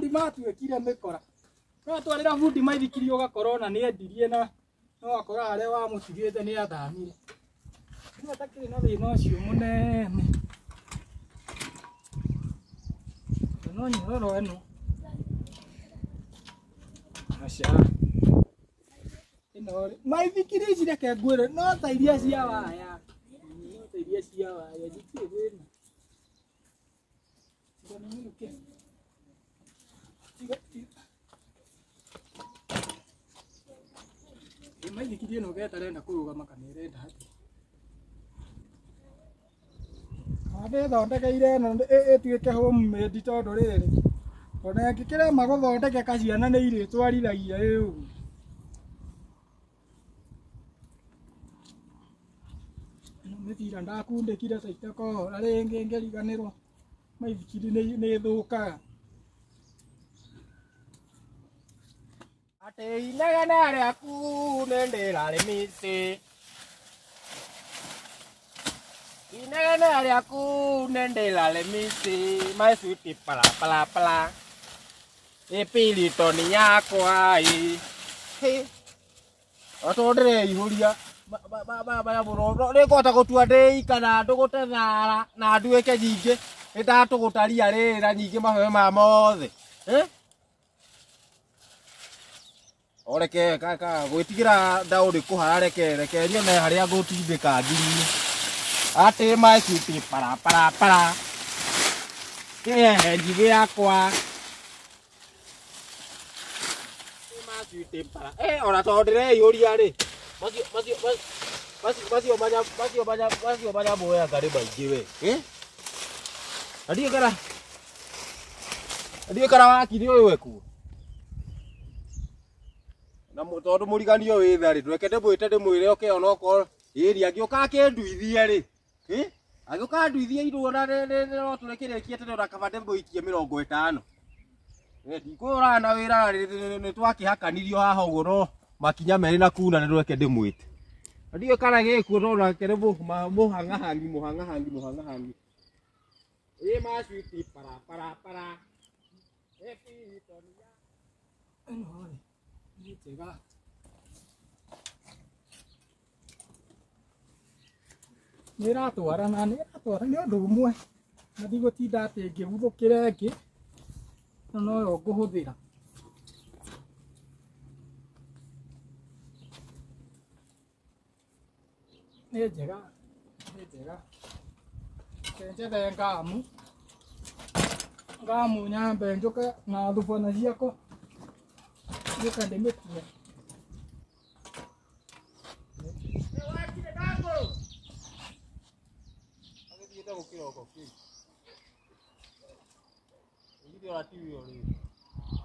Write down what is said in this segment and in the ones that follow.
fundi matuĩkire mĩkora. No twarĩra fundi maithikirie ũgakorwo na nĩendirie na no akora harĩa wamũtigĩte nĩ athamire. Nĩ atakĩrĩ na thĩna ũcio mũnene. No nyororo ĩno. Aca. Ĩno maithikirie ici reke ngwĩre no ta iria cia waya. No ta iria cia waya gĩtirĩ thĩna. Maithikirie no getarenda kũrũgama kana ĩrenda atĩa. Thondekeire ĩno ĩtuĩke homemade tondũ rĩrĩ. Ona ĩngĩkĩrema gũthondeka kaciana nĩ irĩtwarithagia ũguo. Mĩbira ndakundĩkire ta itakohora rĩngĩ ngĩriganĩrwo. Maithikiri nĩ thũkaga. Atĩ inegene rĩaku nĩ ndĩrarĩmĩte. Inegene rĩaku nĩ ndĩrarĩmĩte. My sweetie pala pala pala. Ĩpiritoni yakwa ĩ. Otondĩre ihũria. Baba mũro rĩkota gũtua ndĩ kana ndũgũte thara na nduĩke nyingĩ. Nĩndatũgũtaria rĩra nyingĩ mahũe ma mothe. Oreke kaka gwĩtigĩra ndaũ ndĩkũhara reke nyone harĩa ngũtindĩka ngiri-inĩ. Atĩ my sweetie para para para. Kĩhehe njigĩ yakwa. My sweetie para. Ona tondũ ndĩreihũria rĩ. Macio manya moya ngari maingĩ we. Ndiĩ kara wakiri ũyũ wekuo. Na tondũ mũriganio wĩ tha rĩ tweke ndĩmwĩte ndĩmwĩre oke ona okorwo ĩri angĩũka akĩnduithie rĩ. Agĩũka nduithie iruo na no tũrĩkĩrĩkie tene ona kaba ndĩmũikie 50. Ndikũra na wĩra nĩ twakĩhakanirio haha ũguo no makinya merĩ na kuna nĩ tweke ndĩmwĩte. Ndiĩ kana gĩkuo no nake nĩ mũhangahangi. My sweetie para para para. Nĩratwara nĩ ũndũ ũmwe na ndigũtinda atĩ ngĩhuthũkĩra ĩngĩ no yo ngũhũthĩra. Nĩ njega njethe ngamu nyambe njũke na thubana ciakwa njũke ndĩmĩtue.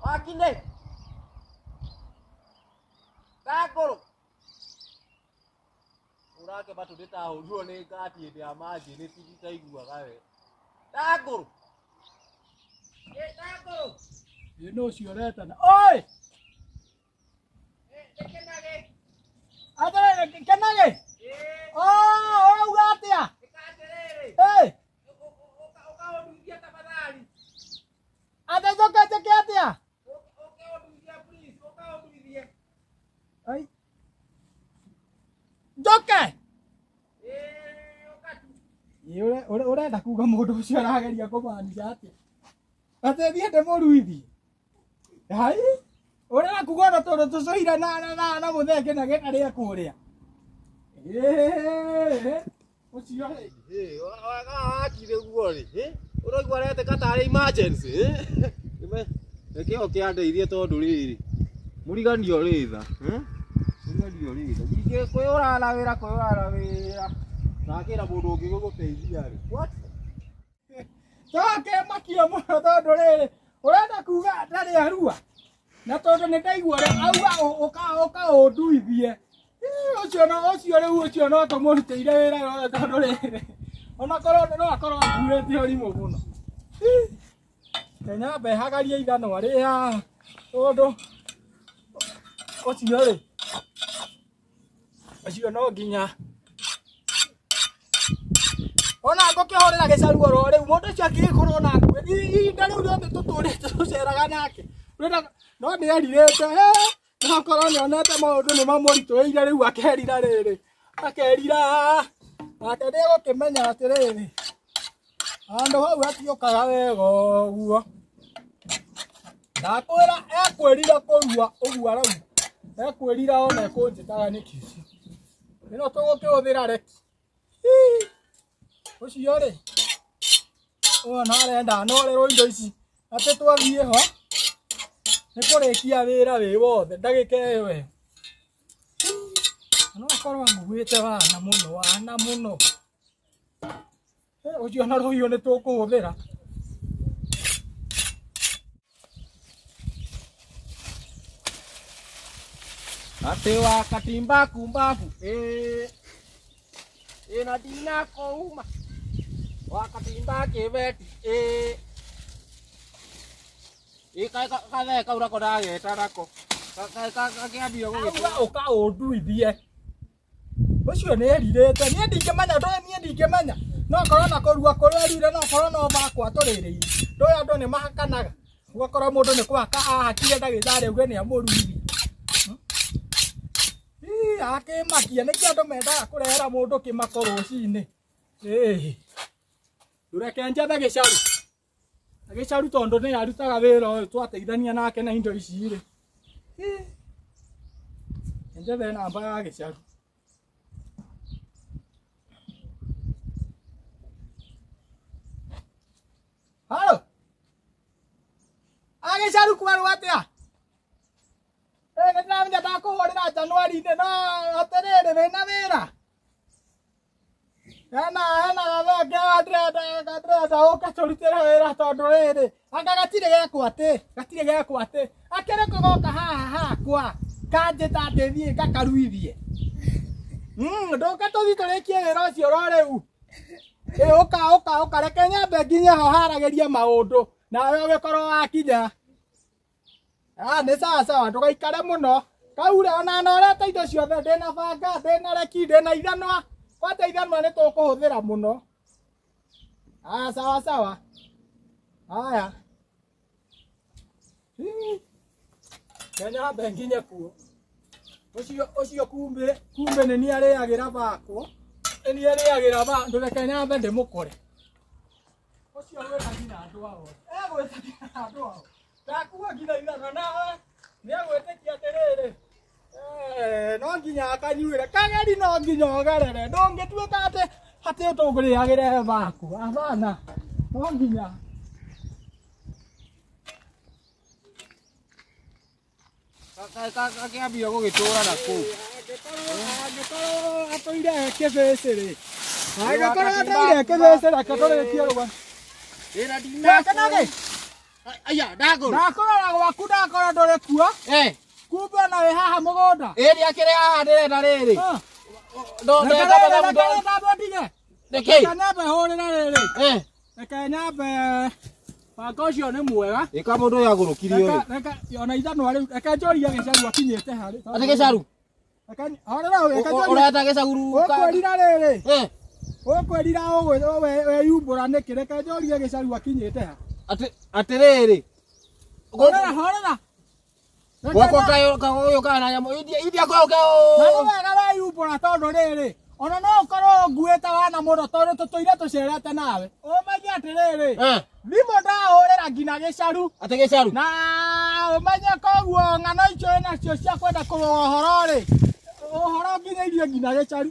Wakinde Danguru urake batu ndĩtahũrirwo nĩ ngati hĩndĩ ya manjĩ nĩ titaiguaga we. Danguru Danguru nĩ ũcio ũretana. Oi Kinagy atĩ Kinagy ũrauga atĩa? Ũkaũnduithia tafadhali. Atĩ njokete ke atĩa? Ũkaũnduithia please, ũkaũnduithia. Ai njoke ũrenda kuga mũndũ ũcio arageria kũmaanisha atĩa? Atĩ thiĩ ndĩmũruithie. Hai ũrenda kuga ona tondũ tũcũire na Muthee Kinagy arĩa kũrĩa. Ũcio wakire guo rĩ. Ũraigua aretĩka tarĩ emergency. Rekeo kĩandeithie tondũ rĩrĩ mũriganio rĩ tha. Mũriganio rĩ tha. Ningĩ kwĩyũra na wĩra. Nakĩra mũndũ ũngĩ gũgũteithia rĩ. What? Toke makio mũno tondũ rĩrĩ ũrenda kuga ndarĩ arua. Na tondũ nĩ ndaigua auga ũkaũnduithie. Ũcio no tũmũrutĩire wĩra tondũ rĩrĩ ona korwo no akorwo akuĩte ũrimũ mũno. Kenya mbehagaria ithanwa rĩ haha tondũ ũcio rĩ ũcio no nginya ona ngokihorera gicaru oro riu mundu ucio angĩkorwo na ihinda riu riothe tũtũrĩte tũceraga nake no nĩ erirĩte nokorwo nĩ onete maũndũ nĩ mamũritũhĩire rĩu akerira rĩrĩ akerira nake nĩegũkĩmenya atĩrĩrĩ handũ hau hatiũkaga wega ũguo ndakwĩra ekwĩrira kũrua ũguo arauga ekwĩrira ona ekũnjĩkaga nĩ kici ĩno tũgũkĩhũthĩra reki ũcio rĩ ona arenda anorerwo indo ici atĩ twathiĩ ho nĩ kũrĩkia wĩra wĩ wothe ndagĩka ĩyo no akorwo amũgwĩte wana mũno ũcio na rũhiũ nĩ tũkũhũthĩra atĩ wakati mbaku ĩna ndina kũuma wakati mbaki beti katheka urako ndageta nako kakiambia gũgĩtũra ũkaũnduithie ũcio nĩ erirĩte niĩ ndingĩmenya no korwo na kũrua kũrĩa erire no korwo no bakwa tũrĩrĩire ndũĩ andũ nĩ mahakanaga ũgakorwo mũndũ nĩ kũhaka ahakire ndagĩtarĩ auge nĩ amũruithie akĩmakia nĩkĩ andũ mendaga kũrehera mũndũ kĩmako rũcinĩ reke njethe gĩcaru tondũ nĩ arutaga wĩra ũyũ twateithania nake na indo ici rĩ njethe namba ya gĩcaru halo agĩcaru kwerwo atĩa nĩndĩramenya ndakũhũrĩra Januari-inĩ no atĩrĩrĩ wĩna wĩra hena gathenge ũke tũrutĩre wĩra tondũ rĩrĩ anga gatirĩ gekwo atĩ akĩrĩ kũgoka haha hakwa kanjĩta atĩ thiĩ ngakaruithie ndũke tũthiĩ tũrĩkie wĩra ũcio ro rĩu ũka reke nyambe nginye ho haragĩrie maũndũ nawe ũgĩkorwo wakinya nĩ sawa ndũgaikare mũno kaure ona norete indo ciothe ndĩna banga ndĩna reki ndĩna ithanwa kwate ithanwa nĩ tũkũhũthĩra mũno sawa haya kenya benginye kuo ũcio kumbe nĩ niĩ arĩagĩra bakwo nĩ niĩ arĩagĩra bandũ reke nyambe ndĩmũkore ũcio wĩra nginya andũ ao egwĩta nginya andũ ao ndakuua nginya ithanwa nawe nĩegwĩtĩkia atĩrĩrĩ no nginya akanyuĩre kageri no nginya ũgerere ndũngĩtuĩka atĩ tũrĩagĩre baku abana no nginya kakĩambia gũgĩtũra na kũu angĩkorwo atũire kĩbĩci rĩ angĩkorwo atũire kĩbĩci reke tũrĩkie rũgano Kinagy aya ndagũrũ ndakũrora gwaku ndakora ndũrĩ kuo kumbe ona wĩ haha mũgũnda ĩrĩ akĩrĩ haha ndĩrenda rĩrĩ reke nyambe hũrĩre rĩrĩ reke nyambe banga ũcio nĩ mwega ĩka mũndũ ũyũ agũrũkirio reke ona ithanwa rĩu reke njorie gĩcaru akinyĩte harĩ atĩ gĩcaru ũreta gĩcaru ũkwĩrira rĩrĩ ũkwĩrira weyumbũra nĩkĩ reke njorie gĩcaru akinyĩte ha atĩrĩrĩ horera gwakwa kaũyũ kana nyamũ idia kwao wega weyumbũra tondũ rĩrĩ ona no ũkorwo nguĩte wana mũno tondũ tũtũire tũcerete nawe ũmenye atĩrĩrĩ thimũ ndahũrĩra nginya gĩcaru atĩ gĩcaru na ũmenye koguo ng'ano icio nacio cia kwenda kũrũa ũhoro rĩ ũhoro nginyĩirie nginya gĩcaru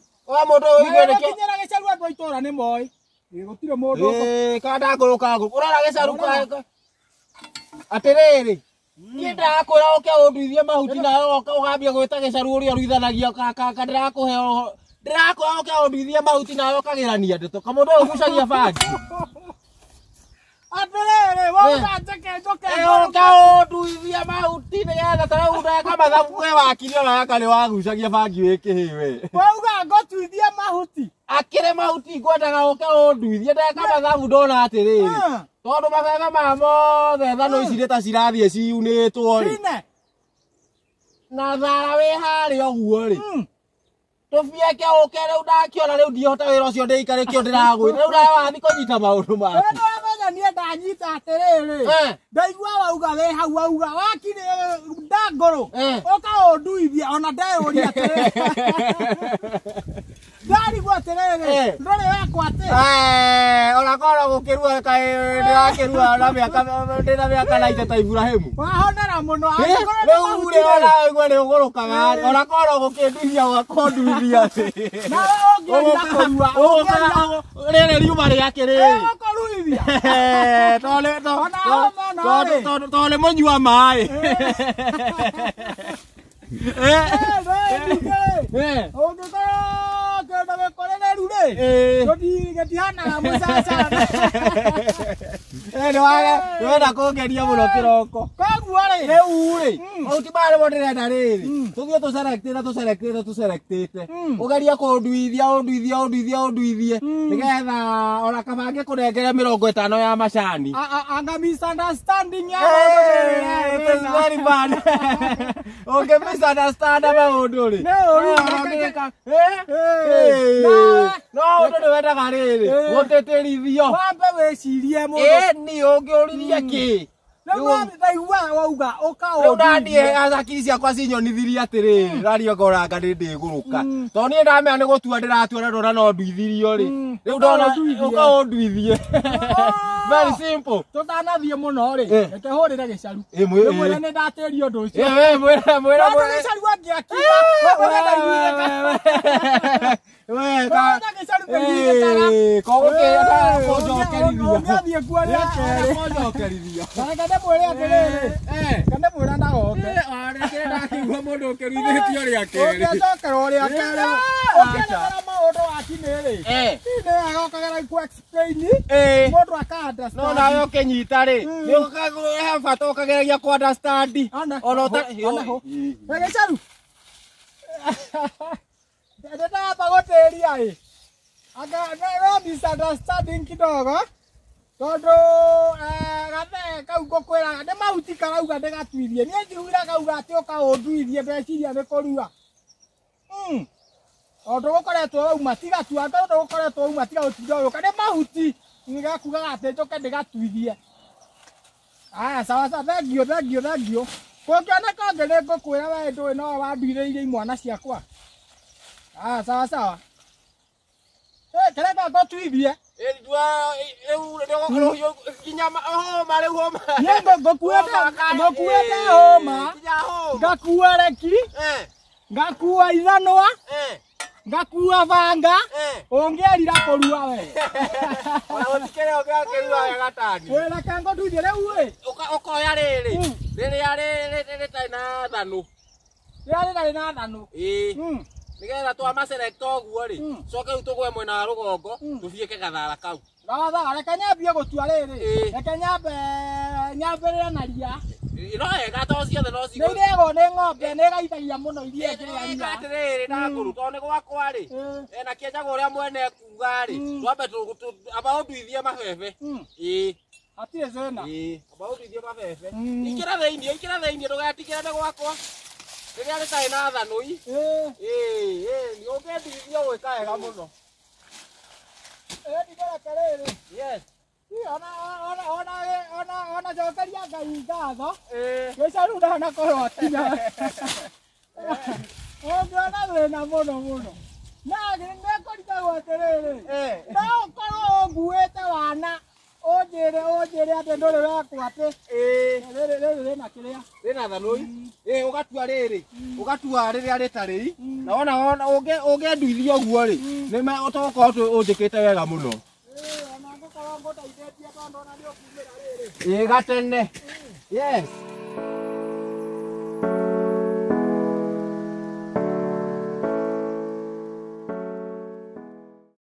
mũndũ ũyũ kinyĩra gĩcaru andũ a itũũra nĩ moĩ gũtirĩ mũndũ kandangũrũka ũrora gĩcaru atĩrĩrĩ niĩ ndakwĩra ũke ũnduithie mahuti nawe ũkambia gwĩta gĩcaru ũrĩa ũruithanagia kaka ndĩrakwĩra ũke ũnduithie mahuti nawe ũkagĩrania ndeto kamũndũ ũyũ ũgucagia bangi atĩrĩrĩ wauga njeke ũke ũnduithie mahuti nĩgetha tarĩu ndeka mathabu we wakiri ona yaka nĩ wagucagia bangi wĩ kĩhĩwe wauga ngũtuithie mahuti akĩrĩ mahuti ngwendaga ũke ũnduithie ndeka mathabu ndona atĩrĩrĩ tondũ mabebe ma mothe thano ici ta cirathiĩ ciunĩtwo rĩ na thara wĩ harĩa ũguo rĩ Tufieke ukere udakiona riu ndihota wira ucio ndeikare kio ndiragwira riu wathi kunyita maundu maku Wena nie ndanyita atiriri ndaigua wauga we hau wauga wakire danguru ukaunduithia ona ndeyuria atiriri ndarigua atiriri ndore wakwa ati ona korwo gukirua kae ndirakirua na miaka ndina miaka na ite ta Ibrahimu wahonera muno riu uri ona igwe ni ugurukaga ona korwo gukinduithia wakonduithia ati na ungienda kurua riri riuma riake riri ukaruithia tole munyua mai wenda kungeria muno kiroko koguo ri riu ri utibare bondirenda riri tuthie tuselectite ugeria kunduithia nigetha ona kabange kunengere 50 ya macani anga misunderstanding ya it is very bad okay misunderstand maundu ri no ndu wendaga riri guteterithio wambe wicirie mundu ni ungiurithia ki ndaigua wauga riu ndandie acakiri ciakwa cinyonithirie atiriri ndario ngoranga ndiguruka to nie ndamea ni gutua ndiratua ndona no nduithirio ri riu ndona ukaunduithie very simple tutanathie muno ri reke hurire gicaru mwira ni ndaterio ndu ucio mwira gicaru angiakiwa Dada pagoteria aga no misunderstanding kidogo todo gathe kau gokwira ndi mahuti karauga ndigatuithie nie ngirugira kauga ati ukaunduithie ndeciria ni kurua ondo gukoretwo wauma tigatua ondo gukoretwo wauma tiga utindoyo kane mahuti nigakuga ati njoke ndigatuithie sawa sawa thengio kukiona konge ni ngukwira we ndui no wanduithĩirie imwana ciakwa sawa sawa kereka ngotuithie ngokuete homa ngakua reki ngakua ithanwa ngakua banga ungerira kurua we reke ngotuithie riu ukoya riri taina thanu nigetha twa maselect oguo ri coke u tugwe mwena wa rugongo tufieke gathara kau reke nyambie gutua riri reke nyambirire na ria no ega to ciothe no cigo nirego ni ng'ombe nigaithagia muno iria ngiria atiriri ndanguru to ni gwakwa ri na kienyaga uria mwene kuga ri twambe aba unduithie mabebe atire zena aba unduithie mabebe ikira theinie ndugatikire ni gwakwa riria ritai na thanui ni ungenduithia gwika wega muno ndigorekeriri yes ona jokeria ngai ngatho gicaru ndana korwo tinya ongiona thina muno na nĩngũrigagwo atĩrĩrĩ no ũkorwo nguĩte wana ũnjĩre atĩ ndũrĩ wekwo atĩ rĩrĩ rĩna kĩrĩa rĩna thanũi ũgatua rĩrĩ ũgatua rĩrĩa rĩtarĩ na wona ũngĩnduithia ũguo rĩ nĩ ũtokorwo ũnjĩkĩte wega mũno ona ngũkorwo ngũteithĩtie tondũ ona nĩ ũkumĩra rĩrĩ gatene yes